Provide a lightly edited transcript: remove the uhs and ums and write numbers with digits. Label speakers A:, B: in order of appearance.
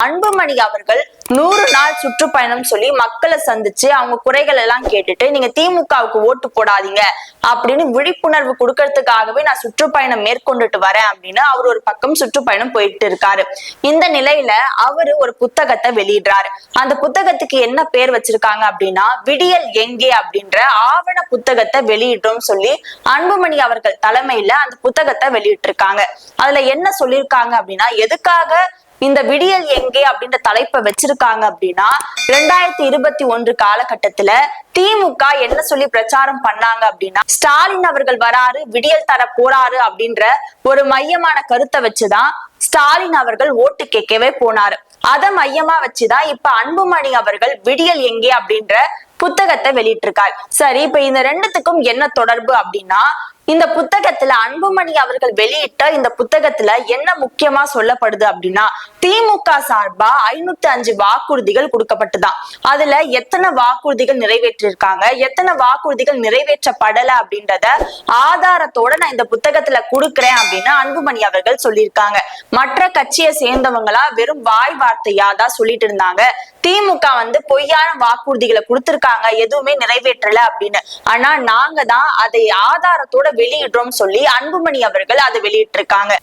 A: அன்புமணி அவர்கள் 100 நாள் சுற்றுப்பயணம் சொல்லி மக்களை சந்திச்சு அவங்க குறைகள் எல்லாம் கேட்டுட்டு நீங்க திமுகவுக்கு ஓட்டு போடாதீங்க அப்படின்னு விழிப்புணர்வு கொடுக்கறதுக்காகவே நான் சுற்றுப்பயணம் மேற்கொண்டுட்டு வரேன் அப்படின்னு அவர் ஒரு பக்கம் சுற்றுப்பயணம் போயிட்டு இருக்காரு. இந்த நிலையில அவரு ஒரு புத்தகத்தை வெளியிடுறாரு. அந்த புத்தகத்துக்கு என்ன பேர் வச்சிருக்காங்க அப்படின்னா விடியல் எங்கே அப்படின்ற ஆவண புத்தகத்தை வெளியிட்டோம் சொல்லி அன்புமணி அவர்கள் தலைமையில அந்த புத்தகத்தை வெளியிட்டு இருக்காங்க. அதுல என்ன சொல்லியிருக்காங்க அப்படின்னா எதுக்காக இந்த விடியல் எங்கே அப்படின்ற தலைப்பை வச்சிருக்காங்க அப்படின்னா 2021 காலகட்டத்துல திமுக என்ன சொல்லி பிரச்சாரம் பண்ணாங்க அப்படின்னா ஸ்டாலின் அவர்கள் வராரு விடியல் தர போறாரு அப்படின்ற ஒரு மையமான கருத்தை வச்சுதான் ஸ்டாலின் அவர்கள் ஓட்டு கேட்கவே போனாரு. அதை மையமா வச்சுதான் இப்ப அன்புமணி அவர்கள் விடியல் எங்கே அப்படின்ற புத்தகத்தை வெளியிட்டிருக்காரு. சரி, இப்ப இந்த ரெண்டுத்துக்கும் என்ன தொடர்பு அப்படின்னா இந்த புத்தகத்துல அன்புமணி அவர்கள் வெளியிட்ட இந்த புத்தகத்துல என்ன முக்கியமா சொல்லப்படுது அப்படின்னா திமுக சார்பா 505 வாக்குறுதிகள் கொடுக்கப்பட்டுதான். அதுல எத்தனை வாக்குறுதிகள் நிறைவேற்றிருக்காங்க, எத்தனை வாக்குறுதிகள் நிறைவேற்றப்படல அப்படின்றத ஆதாரத்தோட நான் இந்த புத்தகத்துல கொடுக்குறேன் அப்படின்னு அன்புமணி அவர்கள் சொல்லியிருக்காங்க. மற்ற கட்சியை சேர்ந்தவங்களா வெறும் வாய் வார்த்தையாதான் சொல்லிட்டு இருந்தாங்க. திமுக பொய்யான வாக்குறுதிகளை கொடுத்திருக்காங்க, எதுவுமே நிறைவேற்றல அப்படின்னு. ஆனா நாங்க தான் அதை ஆதாரத்தோட வெளியிடுறோம் சொல்லி அன்புமணி அவர்கள் அதை வெளியிட்டு இருக்காங்க.